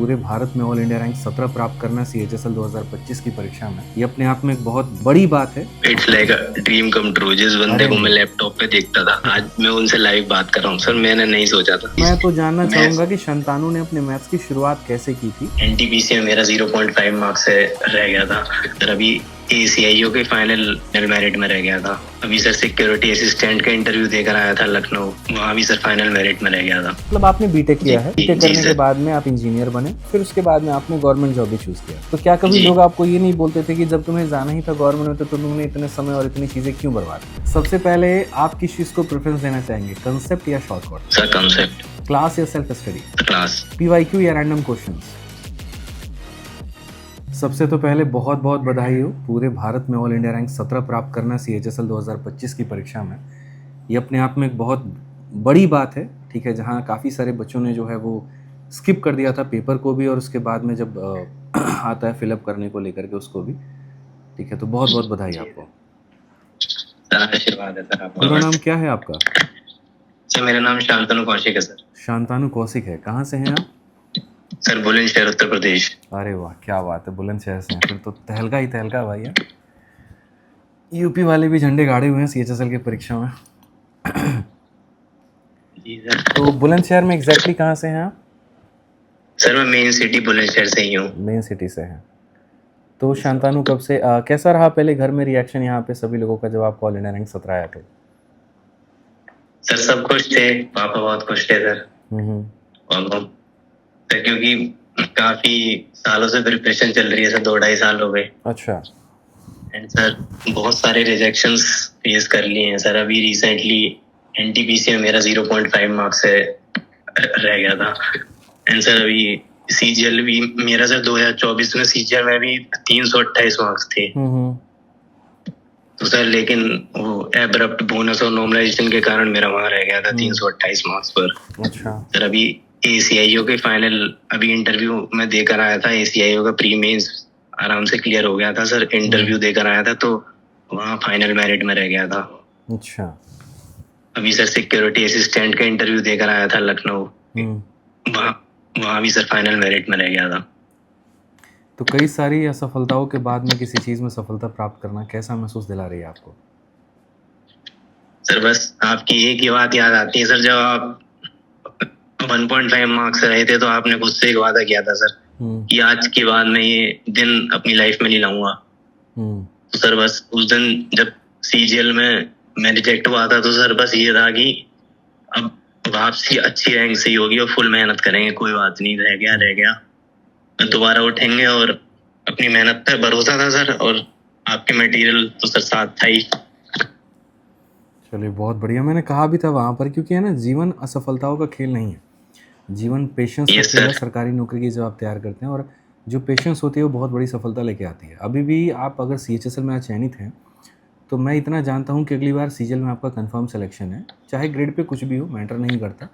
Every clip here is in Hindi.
पूरे भारत में ऑल इंडिया रैंक 17 प्राप्त करना CHSL 2025 की परीक्षा में, ये अपने आप में एक बहुत बड़ी बात है। It's like a dream come true. जिस बंदे को मैं लैपटॉप पे देखता था, आज मैं उनसे लाइव बात कर रहा हूँ। सर मैंने नहीं सोचा था। मैं तो जानना चाहूंगा कि शंतानु ने अपने मैथ्स की शुरुआत कैसे की थी। एनटीपीसी में मेरा 0.5 मार्क्स से रह गया था सर। अभी ACIO के फाइनल मेरिट में रह गया था। अभी सर सिक्योरिटी असिस्टेंट का इंटरव्यू देकर आया था लखनऊ, वहाँ भी सर फाइनल मेरिट में रह गया था। मतलब आपने बीटेक किया है, बीटेक करने के बाद में आप इंजीनियर बने, फिर उसके बाद में आपने गवर्नमेंट जॉब भी चूज किया। तो क्या कभी लोग आपको ये नहीं बोलते थे कि जब तुम्हें जाना ही था गवर्नमेंट में तो तुमने इतने समय और इतनी चीजें क्यों बर्बाद की? सबसे पहले आप किस चीज को प्रेफरेंस देना चाहेंगे, कंसेप्ट या शॉर्टकट? Sir concept. क्लास या सेल्फ स्टडी? क्लास। PYQ या रैंडम क्वेश्चंस? सबसे तो पहले बहुत बहुत बधाई हो, पूरे भारत में ऑल इंडिया रैंक 17 प्राप्त करना CHSL 2025 की परीक्षा में, ये अपने आप में एक बहुत बड़ी बात है। ठीक है, जहाँ काफ़ी सारे बच्चों ने जो है वो स्किप कर दिया था पेपर को भी, और उसके बाद में जब आता है फिलअप करने को लेकर के उसको भी। ठीक है, तो बहुत बहुत बधाई आपको। आशीर्वाद है सर आपका। पूरा नाम क्या है आपका? सर मेरा नाम शांतनु कौशिक है सर। शांतानु कौशिक है, कहाँ से हैं आप? सर बुलंदशहर उत्तर प्रदेश। अरे वाह, क्या बात है, बुलंदशहर से हैं, फिर तो तहलका ही तहलका भाई है। यूपी वाले भी झंडे गाड़े हुए हैं CHSL की परीक्षा में। जी सर। तो बुलंदशहर में एग्जैक्टली कहाँ से हैं आप? सर मैं मेन सिटी बुलंदशहर से ही हूँ। मेन सिटी से हैं। तो शांतानु कब से कैसा रहा पहले घर में रिएक्शन यहाँ पे सभी लोगों का जब आप ऑल इंडिया रैंक 17 आया थे? सर सब खुश थे, पापा बहुत खुश थे सर। और सर क्योंकि काफी सालों से प्रिपरेशन चल रही है सर, 2-2.5 साल हो गए। अच्छा। एंड सर बहुत सारे रिजेक्शंस फेस कर लिए हैं सर। अभी रिसेंटली एनटीपीसी में मेरा 0.5 मार्क्स से रह गया था। एंड सर अभी CGL भी मेरा सर 2024 में CGL में भी 328 मार्क्स थे। तो सर लेकिन वो एब्रप्ट बोनस और नॉर्मलाइजेशन के कारण मेरा वहां रह गया था 328 मार्क्स पर। अच्छा। सर अभी ACIO के फाइनल अभी इंटरव्यू मैं देकर आया था। ACIO का प्री मेंस आराम से क्लियर हो गया था सर। इंटरव्यू देकर आया था तो वहाँ फाइनल मेरिट में रह गया था। अच्छा। अभी सर सिक्योरिटी असिस्टेंट का इंटरव्यू देकर आया था लखनऊ, वहाँ भी सर फाइनल मेरिट में रह गया था। तो कई सारी असफलताओं के बाद में किसी चीज में सफलता प्राप्त करना कैसा महसूस दिला रही है आपको? सर बस आपकी एक ही बात याद आती है सर, जब आप 1.5 मार्क्स रहे थे तो आपने खुद से एक वादा किया था सर कि आज के बाद मैं ये दिन अपनी लाइफ में नहीं लाऊंगा। तो सर बस उस दिन जब CGL में मैं रिजेक्ट हुआ था तो सर बस ये था कि अब वापसी अच्छी रैंक से ही होगी और फुल मेहनत करेंगे, कोई बात नहीं, रह गया दोबारा उठेंगे। और अपनी मेहनत पर भरोसा था सर, और आपके मटेरियल तो सर साथ था ही। चलिए बहुत बढ़िया, मैंने कहा भी था वहाँ पर, क्योंकि है ना, जीवन असफलताओं का खेल नहीं है, जीवन पेशेंस का खेल है। सरकारी नौकरी की जब आप तैयार करते हैं और जो पेशेंस होती है वो बहुत बड़ी सफलता लेके आती है। अभी भी आप अगर CHSL में चयनित हैं तो मैं इतना जानता हूँ कि अगली बार CGL में आपका कंफर्म सिलेक्शन है, चाहे ग्रेड पे कुछ भी हो, मैटर नहीं करता,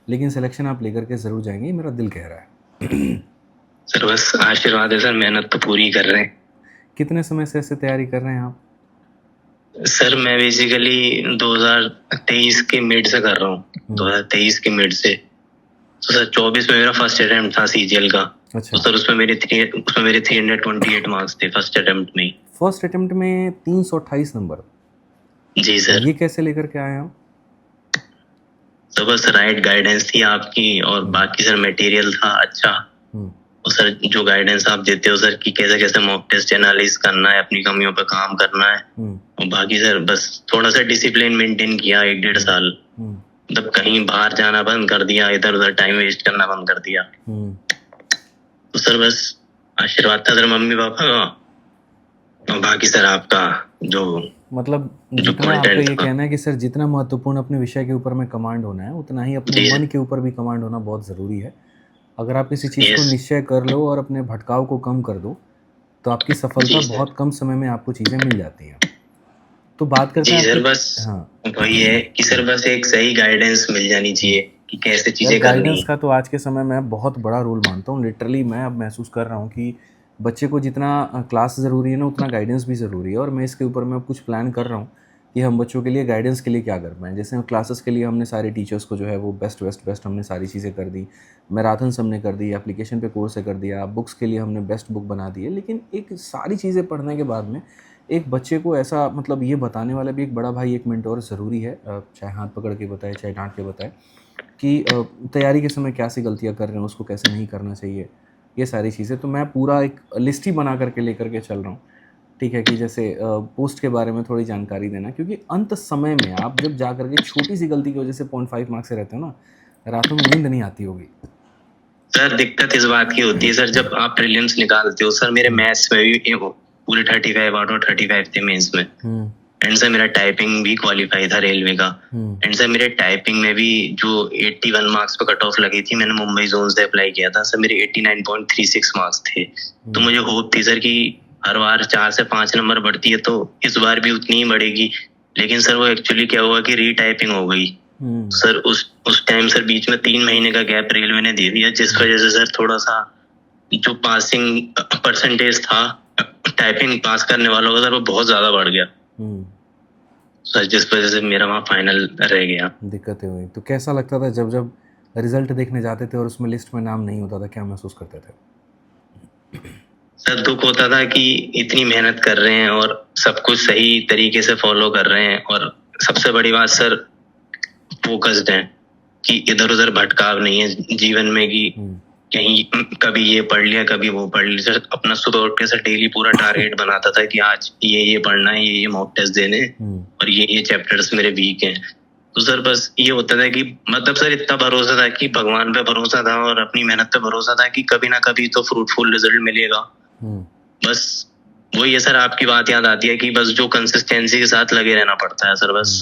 लेकिन सिलेक्शन आप लेकर के ज़रूर जाएंगे, मेरा दिल कह रहा है। सर बस आशीर्वाद है सर, मेहनत तो पूरी कर रहे हैं। कितने समय से ऐसे तैयारी कर रहे हैं आप? सर मैं बेसिकली 2023 के मिड से कर रहा हूँ। 2023 के मिड से। तो सर 24 में मेरा फर्स्ट अटेम्प्ट था CGL का। अच्छा। तो सर उसमें मेरे 328 मार्क्स थे फर्स्ट अटेम्प्ट में। फर्स्ट अटेम्प्ट में 328 नंबर? जी सर। ये कैसे लेकर के आए आप? सर बस राइट गाइडेंस थी आपकी, और बाकी सर मटेरियल था अच्छा। और सर जो गाइडेंस आप देते हो सर कि कैसे कैसे मॉक टेस्ट एनालिसिस करना है, अपनी कमियों पर काम करना है, और बाकी सर बस थोड़ा सा डिसिप्लिन मेंटेन किया 1-1.5 साल। मतलब कहीं बाहर जाना बंद कर दिया, इधर उधर टाइम वेस्ट करना बंद कर दिया। तो सर बस आशीर्वाद था सर मम्मी पापा का, और बाकी सर आपका जो मतलब जितना आपका ये कहना है कि सर जितना महत्वपूर्ण अपने विषय के ऊपर में कमांड होना है, उतना ही अपने मन के ऊपर भी कमांड होना बहुत ज़रूरी है। अगर आप किसी चीज़ को निश्चय कर लो और अपने भटकाव को कम कर दो तो आपकी सफलता बहुत कम समय में आपको चीज़ें मिल जाती हैं। तो बात करते हैं सर बस वही है कि सर बस एक सही गाइडेंस मिल जानी चाहिए कि कैसे चीज़ें करनी है। गाइडेंस का तो आज के समय में बहुत बड़ा रोल मानता हूँ। लिटरली मैं अब महसूस कर रहा हूँ कि बच्चे को जितना क्लास ज़रूरी है ना, उतना गाइडेंस भी ज़रूरी है। और मैं इसके ऊपर मैं कुछ प्लान कर रहा हूँ कि हम बच्चों के लिए गाइडेंस के लिए क्या कर पाएँ। जैसे क्लासेस के लिए हमने सारे टीचर्स को जो है वो बेस्ट हमने सारी चीज़ें कर दी, मैराथन्स हमने कर दी, एप्लीकेशन पे कोर्स कर दिया, बुक्स के लिए हमने बेस्ट बुक बना दी है। लेकिन एक सारी चीज़ें पढ़ने के बाद में एक बच्चे को ऐसा मतलब ये बताने वाला भी एक बड़ा भाई, एक मेंटोर ज़रूरी है, चाहे हाथ पकड़ के बताए, चाहे डाँट के बताए, कि तैयारी के समय क्या सी गलतियाँ कर रहे हैं, उसको कैसे नहीं करना चाहिए, ये सारी चीज़ें। तो मैं पूरा एक लिस्ट ही बना करके लेकर के चल रहा हूँ, ठीक है, कि जैसे पोस्ट के बारे में थोड़ी जानकारी देना, क्योंकि अंत समय में आप जब जा करके छोटी सी गलती की वजह से 0.5 मार्क्स से रहते हो ना, रातों में नींद नहीं आती होगी। सर दिक्कत इस बात की होती है सर, जब आप प्रीलिम्स निकालते हो सर, मेरे मैथ्स में भी पूरे 35 आउट ऑफ 35 थे मेंस में, एंड सर मेरा टाइपिंग भी क्वालिफाई था रेलवे का, एंड सर मेरे टाइपिंग में भी जो 81 मार्क्स पे कट ऑफ लगी थी, मैंने मुंबई जोन से अप्लाई किया था सर, मेरे 89.36 मार्क्स थे। तो मुझे होप थी सर कि हर बार 4 से 5 नंबर बढ़ती है तो इस बार भी उतनी ही बढ़ेगी, लेकिन सर वो एक्चुअली क्या हुआ कि रीटाइपिंग हो गई सर। उस टाइम सर बीच में 3 महीने का गैप रेलवे ने दे दिया, जिस वजह से सर थोड़ा सा जो पासिंग परसेंटेज था टाइपिंग पास करने वालों का सर वो बहुत ज्यादा बढ़ गया सर, जिस वजह से मेरा वहाँ फाइनल रह गया। दिक्कतें हुई। तो कैसा लगता था जब जब रिजल्ट देखने जाते थे और उसमें लिस्ट में नाम नहीं होता था, क्या महसूस करते थे? सर दुख होता था कि इतनी मेहनत कर रहे हैं और सब कुछ सही तरीके से फॉलो कर रहे हैं, और सबसे बड़ी बात सर फोकस्ड है कि इधर उधर भटकाव नहीं है जीवन में, कि कहीं कभी ये पढ़ लिया कभी वो पढ़ लिया सर। अपना सुबह उठ के सर डेली पूरा टारगेट बनाता था कि आज ये पढ़ना है, ये मॉक टेस्ट देने, और ये चैप्टर्स मेरे वीक हैं। तो सर बस ये होता था कि मतलब सर इतना भरोसा था कि भगवान पे भरोसा था और अपनी मेहनत पे भरोसा था कि कभी ना कभी तो फ्रूटफुल रिजल्ट मिलेगा। बस वही है सर, आपकी बात याद आती है कि बस जो कंसिस्टेंसी के साथ लगे रहना पड़ता है सर, बस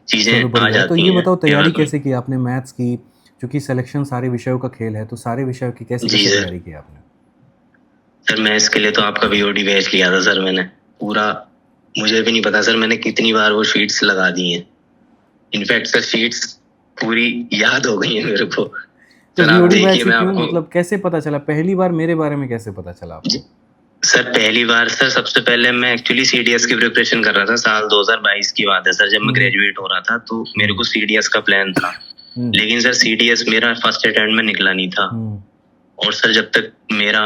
चीजें आ जाती हैं। तो ये बताओ तैयारी कैसे की आपने मैथ्स की, क्योंकि सिलेक्शन सारे विषयों का खेल है, तो सारे विषयों की कैसे तैयारी की आपने? सर मैथ्स के लिए तो आपका बीओडी बैच लिया था सर मैंने पूरा, मुझे भी नहीं पता सर मैंने कितनी बार वो शीट्स लगा दी हैं। इनफैक्ट सर शीट्स पूरी याद हो गई है मेरे को। तो बीओडी बैच क्यों, मतलब कैसे पता चला? पहली बार मेरे बारे में कैसे पता चला आपको? सर पहली बार सर सबसे पहले मैं एक्चुअली सीडीएस की प्रिपरेशन कर रहा था, साल 2022 की बात है सर, जब मैं ग्रेजुएट हो रहा था तो मेरे को सीडीएस का प्लान था, लेकिन सर सीडीएस मेरा फर्स्ट अटेम्प्ट में निकला नहीं था। और सर जब तक मेरा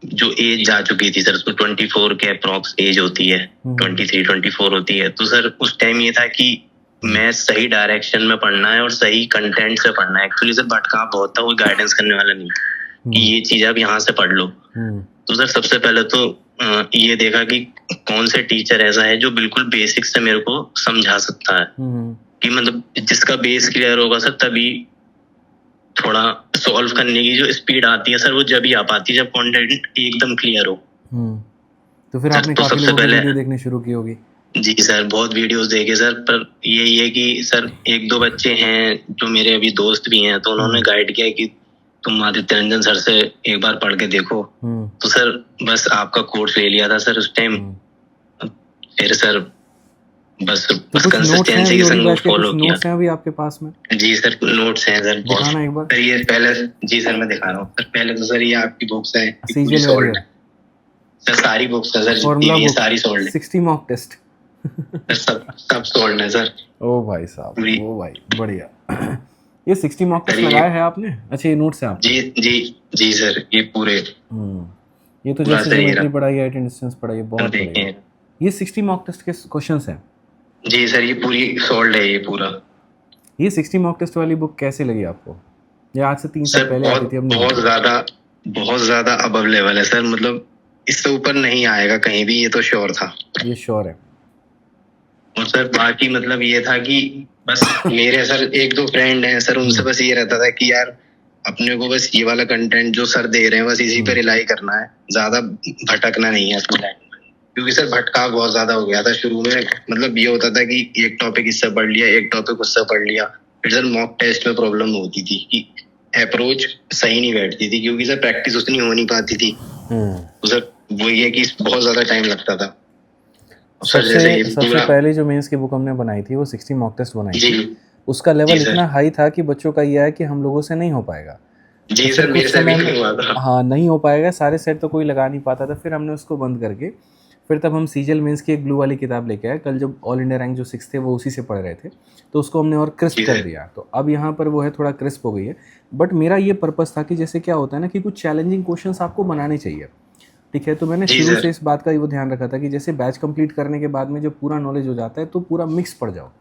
जो एज जा चुकी थी सर, उसको 24 के अप्रॉक्स एज होती है, 23-24 होती है, तो सर उस टाइम ये था कि मैं सही डायरेक्शन में पढ़ना है और सही कंटेंट से पढ़ना है। एक्चुअली सर भटकाव बहुत था, वो गाइडेंस करने वाला नहीं कि ये चीज आप यहाँ से पढ़ लो। तो सर सबसे पहले तो ये देखा कि कौन से टीचर ऐसा है जो बिल्कुल बेसिक से मेरे को समझा सकता है, कि मतलब जिसका बेस क्लियर होगा सर तभी थोड़ा सॉल्व करने की जो स्पीड आती है सर वो जब ही आ पाती है जब कंटेंट एकदम क्लियर हो। तो फिर आपने काफी लोगों की वीडियो देखनी शुरू की होगी? जी सर बहुत वीडियोस देखे सर, पर यही है कि सर 1-2 बच्चे हैं जो मेरे अभी दोस्त भी हैं, तो उन्होंने गाइड किया कि तुम आदित्य रंजन सर से एक बार पढ़ के देखो। तो सर बस आपका कोर्स ले लिया था सर उस टाइम, फिर सर बस कंसिस्टेंसी के संग फॉलो किया। नोट्स हैं अभी आपके पास में? जी सर नोट्स हैं सर, दिखाना एक बार। सर ये पहले, जी सर मैं दिखा रहा हूँ सर। पहले तो सर ये आपकी बुक्स है सर, सारी बुक्स है सर, ये सारी सोल्ड है। 60 मॉक टेस्ट सब सोल्ड है सर। ओ भाई साहब, ओ भाई बढ़िया। ये 60 मॉक टेस्ट लगाया है आपने? अच्छा ये नोट्स हैं आपके? जी सर ये पूरे। ये तो जैसे ज्योमेट्री पढ़ाई है, डिस्टेंस पढ़ाई है, बहुत बढ़िया। ये 60 मॉक टेस्ट के क्वेश्चंस हैं? जी सर ये पूरी सोल्ड है ये पूरा। ये 60 मॉक टेस्ट वाली बुक कैसे लगी आपको? ये आज से 3 साल पहले आती थी, अब बहुत ज्यादा अबव लेवल है सर, मतलब इससे ऊपर नहीं आएगा कहीं भी, ये तो श्योर था। ये श्योर है। और सर बाकी मतलब ये था कि बस मेरे सर 1-2 फ्रेंड हैं सर, उनसे बस ये रहता था कि यार अपने को बस ये वाला कंटेंट जो सर दे रहे हैं बस इसी पे रिलाई करना है, ज्यादा भटकना नहीं है अपनी लाइन में, क्योंकि सर भटकाव बहुत ज्यादा हो गया था शुरू में। मतलब ये होता था कि एक टॉपिक इससे पढ़ लिया, एक टॉपिक उससे पढ़ लिया, फिर सर मॉक टेस्ट में प्रॉब्लम होती थी कि अप्रोच सही नहीं बैठती थी, क्योंकि सर प्रैक्टिस उतनी हो नहीं पाती थी। तो सर वो ये कि बहुत ज्यादा टाइम लगता था। सबसे पहले जो मेंस की बुक हमने बनाई थी वो 60 मॉक टेस्ट बनाई थी, उसका लेवल इतना हाई था कि बच्चों का ये है कि हम लोगों से नहीं हो पाएगा। जी सर मेरे से भी नहीं हुआ था। हाँ नहीं हो पाएगा, सारे सेट तो कोई लगा नहीं पाता था। फिर हमने उसको बंद करके फिर तब हम सीजीएल मेंस की एक ब्लू वाली किताब लेके आए। कल जब ऑल इंडिया रैंक जो 6 थे वो उसी से पढ़ रहे थे, तो उसको हमने और क्रिस्प कर दिया, तो अब यहाँ पर वो है थोड़ा क्रिस्प हो गई है। बट मेरा ये पर्पस था कि जैसे क्या होता है ना कि कुछ चैलेंजिंग क्वेश्चंस आपको बनाने चाहिए, ठीक है। तो मैंने शुरू से इस बात का वो ध्यान रखा था कि जैसे बैच कंप्लीट करने के बाद में जब पूरा नॉलेज हो जाता है तो पूरा मिक्स पढ़ जाओ,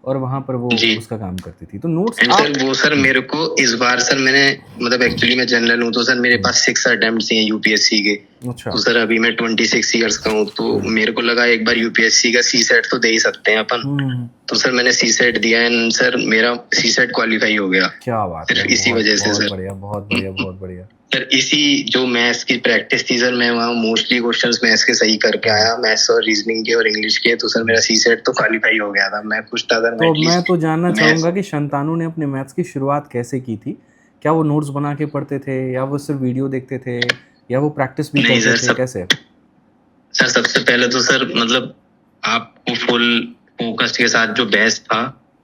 और वहां पर वो उसका काम करती थी। तो नोट्स सर वो सर मेरे को इस बार सर मैंने मतलब एक्चुअली मैं जनरल हूँ, तो सर मेरे पास 6 अटेम्प्ट्स हैं यूपीएससी के। अच्छा। तो सर अभी मैं 26 ईयर्स का हूँ, तो मेरे को लगा एक बार यूपीएससी का सीसेट तो दे ही सकते हैं अपन। तो सर मैंने सीसेट दिया एंड सर मेरा सीसेट क्वालिफाई हो गया। क्या बात है, सिर्फ इसी वजह से सर। बढ़िया, बहुत बढ़िया, बहुत बढ़िया सर। इसी जो मैथ्स की प्रैक्टिस थी सर, मैं वहाँ मोस्टली क्वेश्चंस मैथ्स के सही करके आया, मैथ्स और रीजनिंग के और इंग्लिश के। तो सर मेरा सीसेट तो क्वालिफाई हो गया था, मैं खुश था सर। तो मैं तो जानना चाहूंगा कि शंतानु ने अपने मैथ्स की शुरुआत कैसे की थी? क्या वो नोट्स बना के पढ़ते थे, या वो सिर्फ वीडियो देखते थे, या वो प्रैक्टिस भी करते थे, कैसे? सर सबसे पहले तो सर मतलब आपको फुल फोकस के साथ जो बेस्ट था,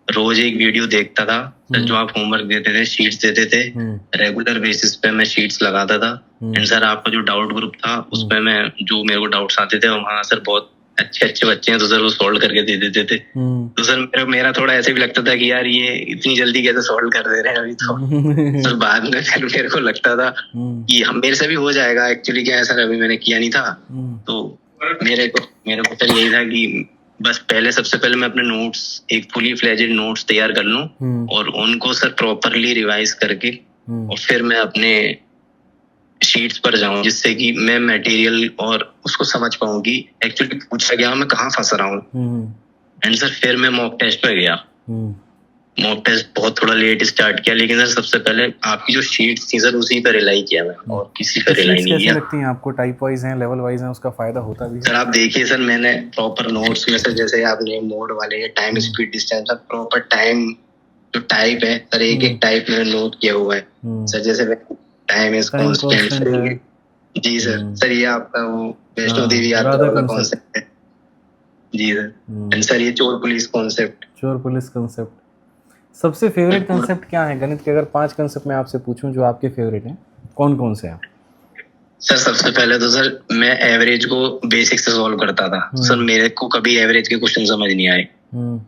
रोज एक वीडियो देखता था सर। जो आप होमवर्क देते थे, शीट्स देते थे, रेगुलर बेसिस पे मैं शीट्स लगाता था। एंड सर आपका जो डाउट ग्रुप था उसमें मैं जो मेरे को डाउट्स आते थे वहाँ सर बहुत अच्छे अच्छे बच्चे हैं, तो सर वो सॉल्व करके दे देते थे। तो सर मेरा थोड़ा ऐसे भी लगता था कि यार ये इतनी जल्दी कैसे सॉल्व कर दे रहे हैं अभी तो। सर बाद में फिर मेरे को लगता था कि हम मेरे से भी हो जाएगा। एक्चुअली क्या है सर, अभी मैंने किया नहीं था, तो मेरे को सर यही था कि बस पहले सबसे पहले मैं अपने नोट्स एक फुली फ्लेजेड नोट्स तैयार कर लूं और उनको सर प्रॉपरली रिवाइज करके और फिर मैं अपने शीट्स पर जाऊं, जिससे कि मैं मटेरियल और उसको समझ पाऊं कि एक्चुअली पूछा गया मैं कहाँ फंस रहा हूँ। एंड सर फिर मैं मॉक टेस्ट पे गया। मॉक टेस्ट बहुत थोड़ा लेट स्टार्ट किया, लेकिन सर सबसे पहले आपकी जो शीट्स थी सर उसी पर रिलाई किया मैं, और किसी पर रिलाई नहीं किया। लगती हैं आपको टाइप वाइज हैं, लेवल वाइज हैं, उसका फायदा होता भी है? सर आप देखिए सर, मैंने प्रॉपर नोट्स में से जैसे आपने मोड वाले time speed distance sir proper time जो टाइप है सर एक एक टाइप मैंने नोट किया हुआ है सर। जैसे टाइम इज कांस्टेंट। जी सर ये आपका वो वैष्णो देवी यात्रा वाला कॉन्सेप्ट है। जी सर। एंड सर ये चोर पुलिस कॉन्सेप्ट। सबसे फेवरेट कॉन्सेप्ट क्या है गणित के? अगर 5 कॉन्सेप्ट मैं आपसे पूछूं जो आपके फेवरेट हैं, कौन कौन से हैं? सर सबसे पहले तो सर मैं एवरेज को बेसिक से सॉल्व करता था। सर मेरे को कभी एवरेज के क्वेश्चन समझ नहीं आए,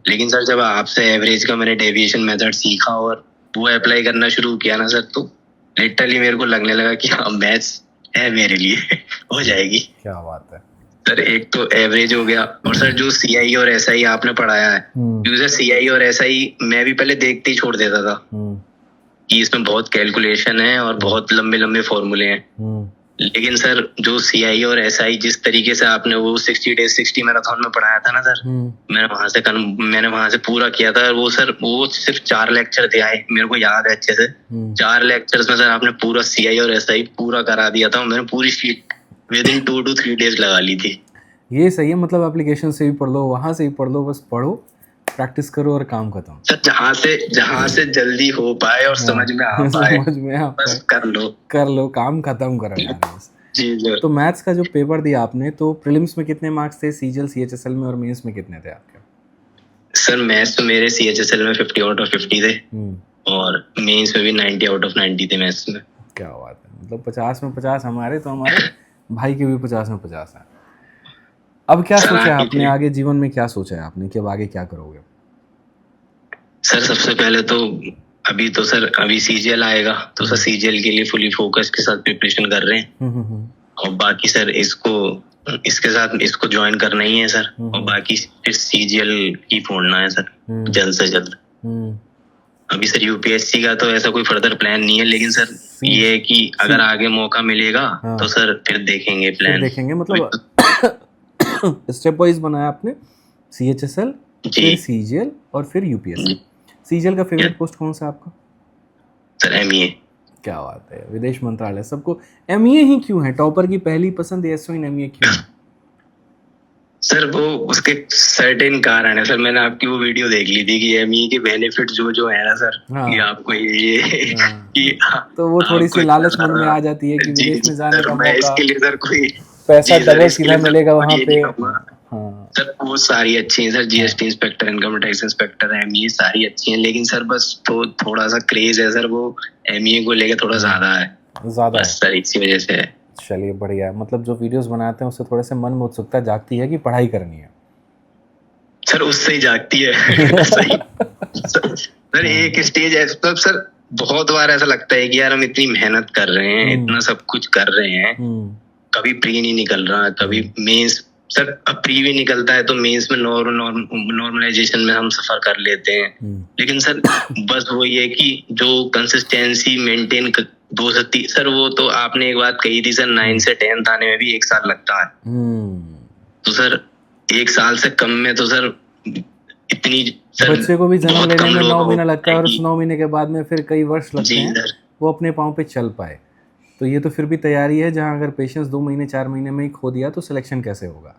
लेकिन सर जब आपसे एवरेज का मैंने डेविएशन मेथड सीखा और वो अप्लाई करना शुरू किया ना सर, तो लिटरली मेरे को लगने लगा कि हाँ मैथ्स है मेरे लिए हो जाएगी। क्या बात है सर। एक तो एवरेज हो गया, और सर जो सीआई और एसआई आपने पढ़ाया है, क्योंकि सर सीआई और एसआई मैं भी पहले देखते ही छोड़ देता था कि इसमें बहुत कैलकुलेशन है और बहुत लंबे लंबे फॉर्मूले हैं। लेकिन सर जो सीआई और एसआई जिस तरीके से आपने वो 60 days 60 मैराथन में पढ़ाया था ना सर, मैंने वहां से पूरा किया था। वो सर वो सिर्फ 4 लेक्चर थे आए, मेरे को याद है अच्छे से। 4 लेक्चर्स में सर आपने पूरा सीआई और एसआई पूरा करा दिया था। मैंने पूरी sheet with in 2 to 3 days लगा ली थी। ये सही है, मतलब एप्लीकेशन से भी पढ़ लो, वहां से भी पढ़ लो, बस पढ़ो, प्रैक्टिस करो और काम खत्म। सर जहाँ से जल्दी हो पाए और समझ में आ पाए बस कर लो, काम खत्म करो यार बस। जी सर। तो मैथ्स का जो पेपर दिया आपने, तो प्रीलिम्स में कितने मार्क्स थे, सीजीएल सीएचएसएल में, और मेंस में कितने थे आपके? सर मैथ्स तो मेरे सीएचएसएल में 50 out of 50 थे और मेंस में भी 90 out of 90 थे मैथ्स में। क्या बात है, मतलब 50 में 50 हमारे, तो हमारे भाई के भी 50 में 50 है। अब क्या सोचा है आपने आगे जीवन में, क्या सोचा है आपने कि अब आगे क्या करोगे? सर सबसे पहले तो अभी सीजीएल आएगा, तो सर सीजीएल के लिए फुली फोकस के साथ प्रिपरेशन कर रहे हैं। और बाकी सर इसके साथ इसको ज्वाइन करना ही है सर, और बाकी फिर सीजीएल की फोड़ना है सर जल्द से जल्द। अभी सर यूपीएससी का तो ऐसा कोई फर्दर प्लान नहीं है, लेकिन सर ये है कि अगर आगे मौका मिलेगा तो सर फिर देखेंगे प्लान। मतलब स्टेप वाइज बनाया आपने, सीएचएसएल, फिर सीजीएल और फिर यूपीएससी। सीजीएल का फेवरेट पोस्ट कौन सा आपका? Sir MEA. क्या बात है, विदेश मंत्रालय। सबको एमईए ही क्यों है टॉपर की पहली पसंद? एसओइन एमईए क्यों है? सर वो उसके सर्टेन कारण है सर। मैंने आपकी वो वीडियो देख ली थी कि एमईए के बेनिफिट जो है ना सर, कि आपको ये तो वो थोड़ी सी लालच मन में आ जाती है कि विदेश में जाने का मौका, इसके लिए सर कोई पैसा डबल सीधा मिलेगा वहाँ पे। सर वो सारी अच्छी हैं sir, GST inspector, income tax inspector, MEA सारी अच्छी हैं, लेकिन सर बस तो थोड़ा सा क्रेज है सर वो एमईए को लेकर थोड़ा ज्यादा है सर, इसी वजह से है। चलिए बढ़िया है। मतलब जो वीडियोस बनाते हैं उससे थोड़े से मन में उत्सुकता जागती है कि पढ़ाई करनी है। सर उससे ही जागती है। सही सर एक स्टेज है तब सर बहुत बार ऐसा लगता है कि यार हम इतनी मेहनत कर रहे हैं, इतना सब कुछ कर रहे हैं, कभी प्री नहीं निकल रहा, कभी मेंस सर अब प्री भी निकलता है तो मेंस में नॉर्मलाइजेशन में हम सफर कर लेते हैं। लेकिन सर बस वो ये कि जो कंसिस्टेंसी मेंटेन 2 से 3 सर वो तो आपने एक बात कही थी सर 9 से 10th आने में भी 1 साल लगता है। तो सर 1 साल से कम में तो सर इतनी सर बच्चे को भी जन्म लेने में 9 महीना लगता है और उस कि 9 महीने के बाद में फिर कई वर्ष लगते जी हैं सर वो अपने पाँव पे चल पाए। तो ये तो फिर भी तैयारी है, जहाँ अगर पेशेंस 2 महीने 4 महीने में ही खो दिया तो सिलेक्शन कैसे होगा।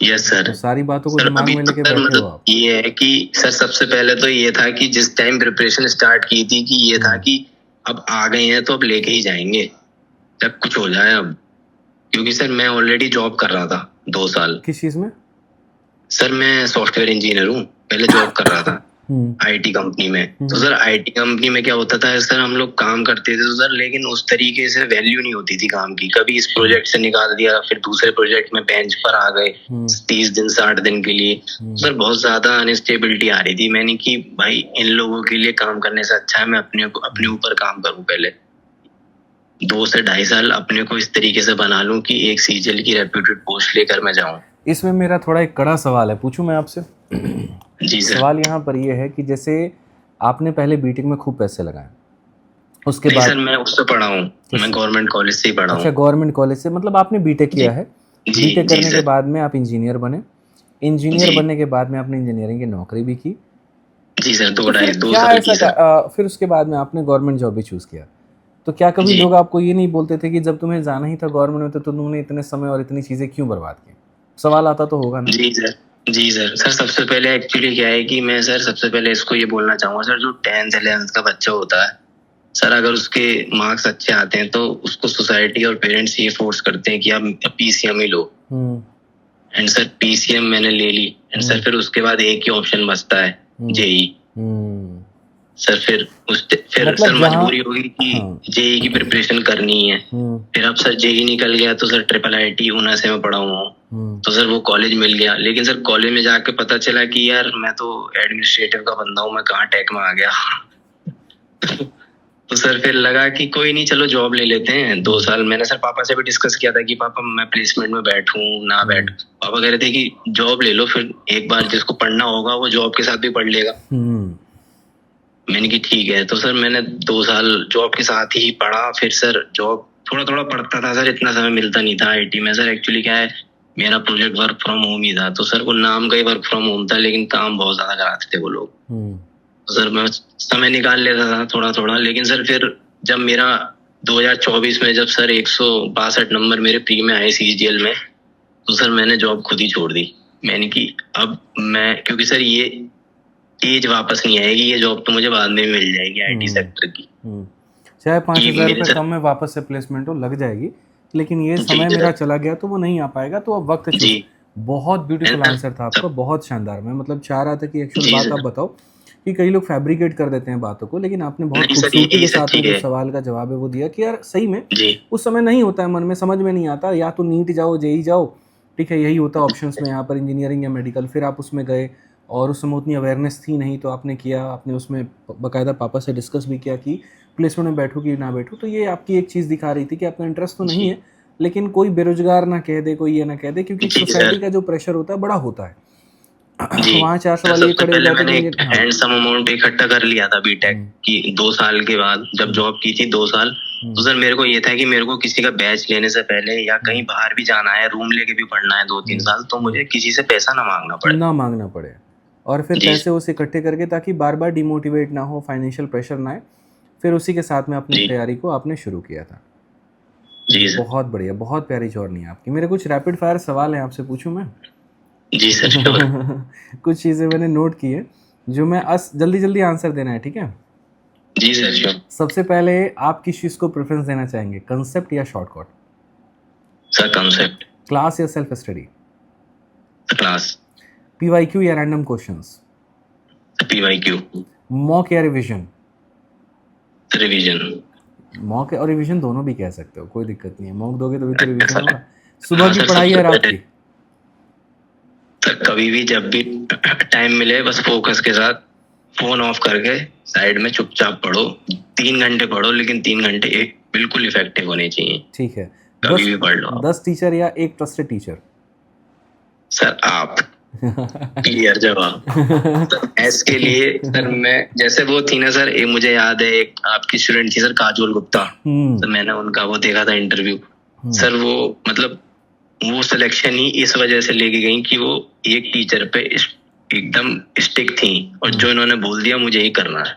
Yes sir. तो सारी बातों को सर दिमाग अभी में तो लेके सर बैठे हो मतलब आप। ये है कि सर सबसे पहले तो ये था कि जिस टाइम प्रिपरेशन स्टार्ट की थी कि ये था कि अब आ गए हैं तो अब लेके ही जाएंगे जब कुछ हो जाए अब, क्योंकि सर मैं ऑलरेडी जॉब कर रहा था 2 साल। किस चीज में? सर मैं सॉफ्टवेयर इंजीनियर हूँ, पहले जॉब कर रहा था आईटी कंपनी में। तो सर आईटी कंपनी में क्या होता था सर, हम लोग काम करते थे तो सर लेकिन उस तरीके से वैल्यू नहीं होती थी काम की। कभी इस प्रोजेक्ट से निकाल दिया, फिर दूसरे प्रोजेक्ट में बेंच पर आ गए 30 दिन 60 दिन के लिए। सर बहुत ज्यादा अनस्टेबिलिटी आ रही थी। मैंने कि भाई इन लोगों के लिए काम करने से अच्छा है मैं अपने ऊपर काम करूं, पहले 2 से 2.5 साल अपने को इस तरीके से बना लूं कि एक सीजीएल की रेप्यूटेड पोस्ट लेकर मैं जाऊं। इसमें मेरा थोड़ा एक कड़ा सवाल है, पूछूं मैं आपसे? जी सर। सवाल यहाँ पर ये है कि जैसे आपने पहले बीटेक में खूब पैसे लगाए, उसके नहीं बाद सर मैं उससे पढ़ा हूँ, मैं गवर्नमेंट कॉलेज से ही पढ़ा हूँ। अच्छा, गवर्नमेंट कॉलेज से, मतलब आपने बीटेक किया है। जी बीटेक जी करने के सर। बाद में आप इंजीनियर बने। इंजीनियर जी बनने के बाद में आपने इंजीनियरिंग की नौकरी भी की। जी सर, तो फिर 2 क्या साल ऐसा की सर। फिर उसके बाद में आपने गवर्नमेंट जॉब भी चूज किया। तो क्या कभी जी लोग आपको ये नहीं बोलते थे कि जब तुम्हें जाना ही था गवर्नमेंट में तो तुमने इतने समय और इतनी चीजें क्यों बर्बाद की? सवाल आता तो होगा ना। जी सर। जी सर। सर सबसे पहले एक्चुअली क्या है कि मैं सर सबसे पहले इसको ये बोलना चाहूंगा सर, जो 10th 11th का बच्चा होता है सर, अगर उसके मार्क्स अच्छे आते हैं तो उसको सोसाइटी और पेरेंट्स ये फोर्स करते हैं कि आप PCM he low. And sir PCM मैंने ले ली। एंड सर फिर उसके बाद एक ही ऑप्शन बचता है, जेई। सर फिर मतलब सर मजबूरी होगी कि जेई की प्रिपरेशन करनी है। फिर अब सर जेई निकल गया तो सर ट्रिपल आईटी ऊना से मैं पढ़ा हुआ हूँ। तो सर वो कॉलेज मिल गया, लेकिन सर कॉलेज में जाके पता चला कि यार मैं तो एडमिनिस्ट्रेटिव का बंदा हूँ, मैं कहाँ टेक में आ गया। तो सर फिर लगा कि कोई नहीं, चलो जॉब ले लेते हैं 2 साल। मैंने सर पापा से भी डिस्कस किया था कि पापा मैं प्लेसमेंट में बैठूं ना बैठ। पापा कह रहे थे कि जॉब ले लो, फिर एक बार जिसको पढ़ना होगा वो जॉब के साथ भी पढ़ लेगा। मैंने कि ठीक है। तो सर मैंने 2 साल जॉब के साथ ही पढ़ा। फिर सर जॉब थोड़ा थोड़ा पढ़ता था सर, इतना समय मिलता नहीं था आईटी में। सर एक्चुअली क्या है, मेरा प्रोजेक्ट वर्क फ्रॉम होम ही था। तो सर वो नाम का ही वर्क फ्रॉम होम था, लेकिन काम बहुत ज्यादा कराते थे वो लोग। तो सर मैं समय निकाल लेता था थोड़ा थोड़ा। लेकिन सर फिर जब मेरा 2024 में जब सर 162 नंबर मेरे प्री में आए सीजीएल में, तो सर मैंने जॉब खुद ही छोड़ दी। मैंने कि अब मैं, क्योंकि सर ये एज वापस नहीं आएगी, ये जॉब तो मुझे बाद में भी मिल जाएगी आईटी सेक्टर की। चाहे 5,000 रुपये कम में वापस से प्लेसमेंट हो लग जाएगी, लेकिन ये समय मेरा चला गया तो वो नहीं आ पाएगा। तो अब वक्त चूज। बहुत ब्यूटीफुल आंसर था आपका, बहुत शानदार। मैं मतलब चाह रहा था कि एक्चुअल बात आप बताओ कि कई लोग फैब्रिकेट कर देते हैं बातों को, लेकिन आपने बहुत खूबसूरती के साथ में जो सवाल का जवाब है वो दिया कि यार सही में उस समय नहीं होता है, मन में समझ में नहीं आता, या तो नीट जाओ जेई जाओ, ठीक है, यही होता है ऑप्शंस में यहाँ पर, इंजीनियरिंग या मेडिकल। फिर आप उसमें गए और उस समय उतनी अवेयरनेस थी नहीं, तो आपने किया, आपने उसमें बाकायदा पापा से डिस्कस भी किया कि प्लेसमेंट में बैठो कि ना बैठो। तो ये आपकी एक चीज़ दिखा रही थी कि आपका इंटरेस्ट तो नहीं है, लेकिन कोई बेरोजगार ना कह दे, कोई ये ना कह दे, क्योंकि सोसाइटी का जो प्रेशर होता है बड़ा होता है। वहाँ 4 सवाल ये खड़े हो जाते मैंने एक हैंडसम अमाउंट इकट्ठा कर लिया था बीटेक की 2 साल के बाद, जब जॉब की थी 2 साल। तो सर मेरे को ये था कि मेरे को किसी का बैच लेने से पहले या कहीं बाहर भी जाना है, रूम लेके भी पढ़ना है 2-3 साल, तो मुझे किसी से पैसा ना मांगना पड़े। और फिर पैसे उसे इकट्ठे करके, ताकि बार बार डिमोटिवेट ना हो, फाइनेंशियल प्रेशर ना आए, फिर उसी के साथ में अपनी तैयारी को आपने शुरू किया था। जी बहुत बढ़िया, बहुत प्यारी जर्नी है आपकी। मेरे कुछ रैपिड फायर सवाल हैं, आपसे पूछूं मैं? जी सर। कुछ चीज़ें मैंने नोट की है जो मैं जल्दी जल्दी आंसर देना है, ठीक है? जी सर। सबसे पहले आप किस चीज़ को प्रेफरेंस देना चाहेंगे, कंसेप्ट या शॉर्टकट? Sir concept. क्लास या सेल्फ स्टडी? क्लास। पीवाईक्यू या रैंडम क्वेश्चंस? पीवाईक्यू। मॉक या रिवीजन? रिवीजन। मॉक और रिवीजन दोनों भी कह सकते हो, कोई दिक्कत नहीं है। मॉक दोगे तभी तो रिवीजन सर होगा। सुबह हाँ की सर, पढ़ाई सबसे है रात पहले की? सर कभी भी जब भी टाइम मिले बस फोकस के साथ फोन ऑफ करके साइड में चुपचाप पढ़ो। 3 घंटे पढ़ो, लेकिन 3 घंटे बिल्कुल इफेक्टिव होने चाहिए। ठीक है। कभी 10 भी पढ़ लो आप। 10 टीचर या एक ट्रस्टेड टीचर? सर आप क्लियर जवाब। सर एस के लिए सर मैं, जैसे वो थी ना सर, मुझे याद है एक आपकी स्टूडेंट थी सर, काजोल गुप्ता। तो मैंने उनका वो देखा था इंटरव्यू। सर वो मतलब वो सिलेक्शन ही इस वजह से लेके गई कि वो एक टीचर पे एकदम स्टिक थी, और जो इन्होंने बोल दिया मुझे ही करना है।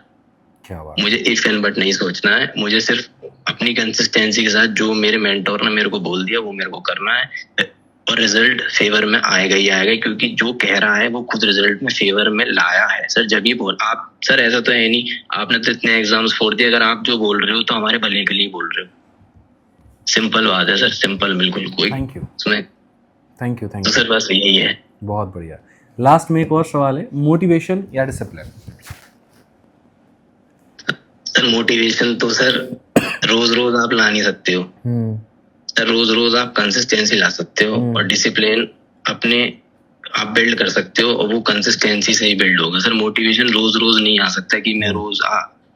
क्या बात। मुझे इफ एंड बट नहीं सोचना है, मुझे सिर्फ अपनी कंसिस्टेंसी के साथ जो मेरे मेंटोर ने मेरे को बोल दिया वो मेरे को करना है, और रिजल्ट फेवर में आएगा ही आएगा, क्योंकि जो कह रहा है वो खुद रिजल्ट में फेवर में लाया है। सर जब ये बोल आप, सर ऐसा तो है नहीं आपने तो इतने एग्जाम्स फोड़ दिए, अगर आप जो बोल रहे हो तो हमारे भले के लिए बोल रहे हो। सिंपल बात है सर, सिंपल बिल्कुल। कोई थैंक यू उसमें थैंक यू थैंक तो यू सर बस यही है। बहुत बढ़िया। लास्ट में एक और सवाल है, मोटिवेशन या डिसिप्लिन? सर मोटिवेशन तो सर रोज रोज आप ला नहीं सकते हो सर, रोज रोज आप कंसिस्टेंसी ला सकते हो, और डिसिप्लिन अपने आप बिल्ड कर सकते हो, और वो कंसिस्टेंसी से ही बिल्ड होगा। सर मोटिवेशन रोज रोज नहीं आ सकता कि मैं रोज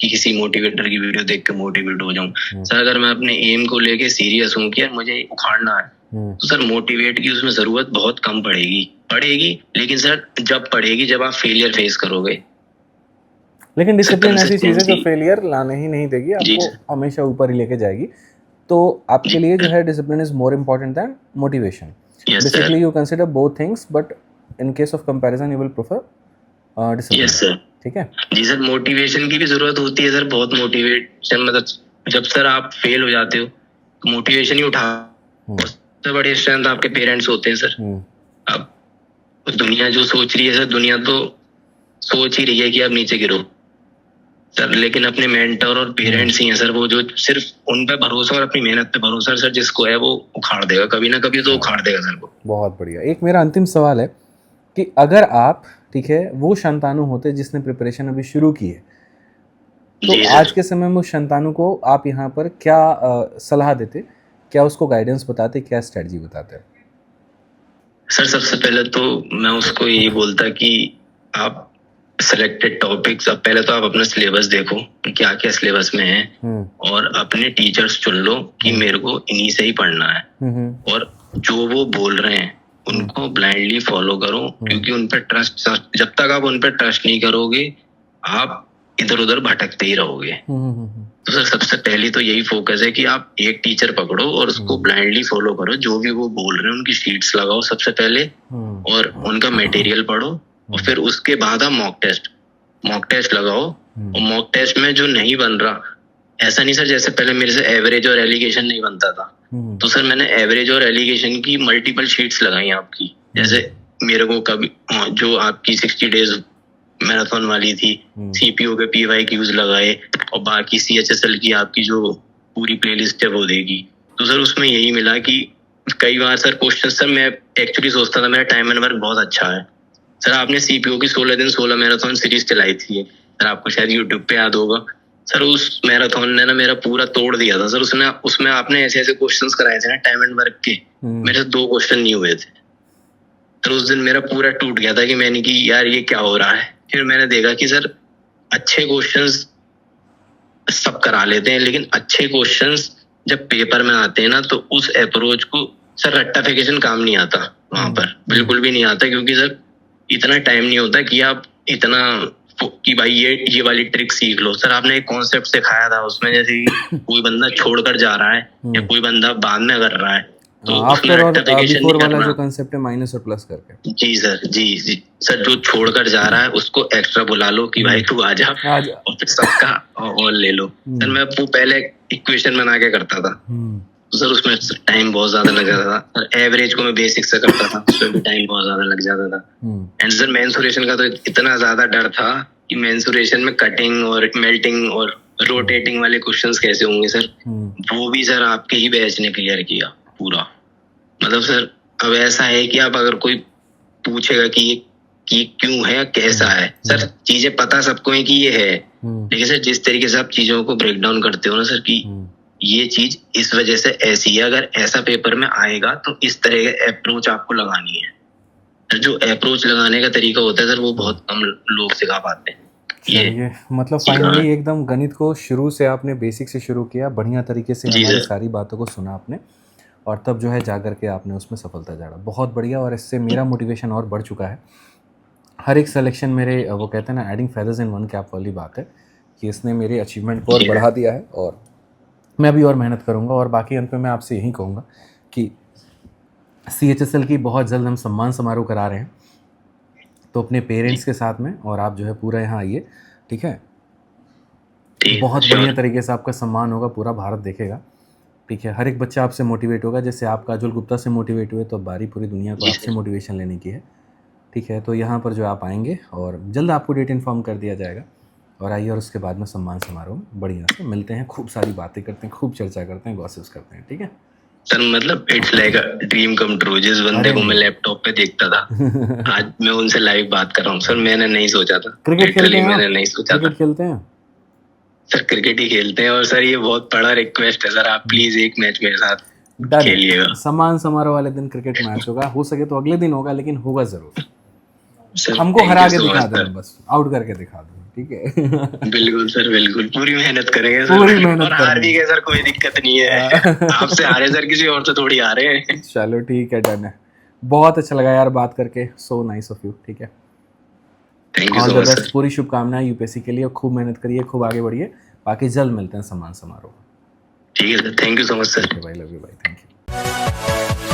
कि किसी मोटिवेटर की वीडियो देख के मोटिवेट हो जाऊं। सर अगर मैं अपने एम को लेके सीरियस हूँ कि यार मुझे उखाड़ना है, तो सर मोटिवेट की उसमें जरूरत बहुत कम पड़ेगी, लेकिन सर जब पड़ेगी जब आप फेलियर फेस करोगे। लेकिन डिसिप्लिन ऐसी चीज है जो फेलियर लाने ही नहीं देगी, आपको हमेशा ऊपर ही लेके जाएगी। तो आपके लिए जो है discipline is more important then motivation. Basically you consider both things, but in case of comparison you will prefer discipline. Yes sir. ठीक है जी सर, मोटिवेशन की भी जरूरत होती है सर, बहुत मोटिवेशन। मतलब जब सर आप फेल हो जाते हो तो मोटिवेशन ही उठा, सबसे बड़ी स्ट्रेंथ आपके पेरेंट्स होते हैं सर। अब दुनिया जो सोच रही है सर, दुनिया तो सोच ही रही है कि आप नीचे गिरो सर, लेकिन अपने मेंटर और पेरेंट्स ही हैं सर वो जो सिर्फ उन पे भरोसा और अपनी मेहनत पे भरोसा। सर जिसको है वो उखाड़ देगा, कभी ना कभी तो उखाड़ देगा सर को। बहुत बढ़िया। एक मेरा अंतिम सवाल है कि अगर आप, ठीक है, वो शंतानु होते जिसने प्रिपरेशन अभी शुरू की है, तो आज के समय में उस शंतानु को आप यहाँ पर क्या सलाह देते, क्या उसको गाइडेंस बताते, क्या स्ट्रेटजी बताते? सर सबसे पहले तो मैं उसको यही बोलता कि आप सिलेक्टेड टॉपिक्स, अब पहले तो आप अपना सिलेबस देखो कि क्या क्या सिलेबस में है, और अपने टीचर्स चुन लो कि मेरे को इन्हीं से ही पढ़ना है, और जो वो बोल रहे हैं उनको ब्लाइंडली फॉलो करो, क्योंकि उन पर ट्रस्ट, जब तक आप उन पर ट्रस्ट नहीं करोगे आप इधर उधर भटकते ही रहोगे। तो सर सबसे पहली तो यही फोकस है कि आप एक टीचर पकड़ो और उसको ब्लाइंडली फॉलो करो, जो भी वो बोल रहे हैं उनकी शीट्स लगाओ सबसे पहले, और उनका मटेरियल पढ़ो, और फिर उसके बाद आप मॉक टेस्ट लगाओ। और मॉक टेस्ट में जो नहीं बन रहा, ऐसा नहीं सर जैसे पहले मेरे से एवरेज और एलिगेशन नहीं बनता था, तो सर मैंने एवरेज और एलिगेशन की मल्टीपल शीट्स लगाई आपकी। जैसे मेरे को कभी जो आपकी 60 डेज मैराथन वाली थी, सीपीओ के PYQs लगाए, और बाकी CHSL की आपकी जो पूरी प्लेलिस्ट है वो देगी। तो सर उसमें यही मिला कि कई बार सर क्वेश्चन, सर मैं एक्चुअली सोचता था मेरा टाइम एंड वर्क बहुत अच्छा है सर। आपने सीपीओ की 16 दिन 16 मैराथन सीरीज चलाई थी सर, आपको शायद यूट्यूब पे याद होगा सर। उस मैराथन ने ना मेरा पूरा तोड़ दिया था सर। उसमें आपने ऐसे ऐसे क्वेश्चंस कराए थे ना टाइम एंड वर्क के, मेरे से 2 क्वेश्चन नहीं हुए थे सर। उस दिन मेरा पूरा टूट गया था कि मैंने कि यार ये क्या हो रहा है। फिर मैंने देखा कि सर अच्छे क्वेश्चंस सब करा लेते हैं, लेकिन अच्छे क्वेश्चंस जब पेपर में आते हैं ना, तो उस अप्रोच को सर रट्टाफिकेशन काम नहीं आता वहां पर, बिल्कुल भी नहीं आता, क्योंकि सर इतना टाइम नहीं होता कि आप इतना कि भाई ये वाली ट्रिक सीख लो। सर आपने एक कॉन्सेप्ट सिखाया था उसमें, जैसे कोई बंदा छोड़कर जा रहा है या कोई बंदा बाद में कर रहा है, तो आफ्टर और बिफोर वाला जो कांसेप्ट है माइनस और प्लस करके। जी सर, जी सर, जो छोड़कर जा रहा है उसको एक्स्ट्रा बुला लो कि भाई तू आ जा, और फिर सबका और ले लो। सर मैं वो पहले इक्वेशन बना के करता था, तो सर उसमें टाइम बहुत ज्यादा लग जाता था सर। एवरेज को मैं बेसिक से करता था, उसमें भी टाइम बहुत ज्यादा लग जाता था। एंड सर मेंसुरेशन का तो इतना ज्यादा डर था कि मेंसुरेशन में कटिंग और मेल्टिंग और रोटेटिंग वाले क्वेश्चंस कैसे होंगे सर, वो भी सर आपके ही बैच ने क्लियर किया पूरा। मतलब सर अब ऐसा है कि आप अगर कोई पूछेगा कि क्यों है, कैसा है, सर चीजें पता सबको है कि ये है, लेकिन सर जिस तरीके से आप चीजों को ब्रेक डाउन करते हो ना सर, कि ये चीज इस वजह से ऐसी है, अगर ऐसा पेपर में आएगा तो इस तरह का अप्रोच आपको लगानी है। जो अप्रोच लगाने का तरीका होता है सर, वो बहुत कम लोग सिखा पाते हैं। ये मतलब फाइनली एकदम गणित को शुरू से आपने बेसिक से शुरू किया, बढ़िया तरीके से हमारी सारी बातों को सुना आपने, और तब जो है जा करके आपने उसमें सफलता झाड़ा। बहुत बढ़िया, और इससे मेरा मोटिवेशन और बढ़ चुका है। हर एक सिलेक्शन मेरे, वो कहते हैं ना, adding feathers in one cap वाली बात है कि इसने मेरे अचीवमेंट को और बढ़ा दिया है, और मैं भी और मेहनत करूँगा। और बाकी अंत में मैं आपसे यही कहूँगा कि CHSL की बहुत जल्द हम सम्मान समारोह करा रहे हैं, तो अपने पेरेंट्स के साथ में, और आप जो है पूरा यहाँ आइए, ठीक है। बहुत बढ़िया तरीके से आपका सम्मान होगा, पूरा भारत देखेगा, ठीक है। हर एक बच्चा आपसे मोटिवेट होगा, जैसे आप काजोल गुप्ता से मोटिवेट हुए, तो बारी पूरी दुनिया को आपसे मोटिवेशन लेने की है, ठीक है। तो यहाँ पर जो आप आएंगे, और जल्द आपको डेट इन्फॉर्म कर दिया जाएगा, और आइए, और उसके बाद में सम्मान समारोह में बढ़िया से मिलते हैं, खूब सारी बातें करते हैं, खूब चर्चा करते हैं, गॉसिप्स करते हैं, ठीक है सर। मतलब it's like a dream come true. जिस बंदे को मैं लैपटॉप पे देखता था, आज मैं उनसे लाइव बात कर रहा हूँ सर। मैंने नहीं सोचा था, क्रिकेट खेलते हैं, मैंने नहीं सोचा था। क्रिकेट खेलते हैं सर, क्रिकेट ही खेलते हैं। और सर ये बहुत बड़ा रिक्वेस्ट है सर, आप प्लीज एक मैच मेरे साथ खेलिएगा। सम्मान समारोह वाले दिन क्रिकेट मैच होगा, हो सके तो अगले दिन होगा, लेकिन होगा जरूर। सर, हमको हरा के दिखा दो, बस आउट करके दिखा दो, ठीक है। बिल्कुल सर, बिल्कुल पूरी मेहनत करेंगे सर, पूरी मेहनत, और हार भी गए सर, कोई दिक्कत नहीं है। आपसे हारे सर, किसी और से थोड़ी हारे हैं। चलो ठीक है, डन है। बहुत अच्छा लगा यार बात करके, सो नाइस ऑफ यू, ठीक है। Thank you so much sir. पूरी शुभकामनाएं यूपीएससी के लिए, खूब मेहनत करिए, खूब आगे बढ़िए, बाकी जल्द मिलते हैं सम्मान समारोह। ठीक है sir, thank you so much sir. भाई, लव यू भाई, थैंक यू।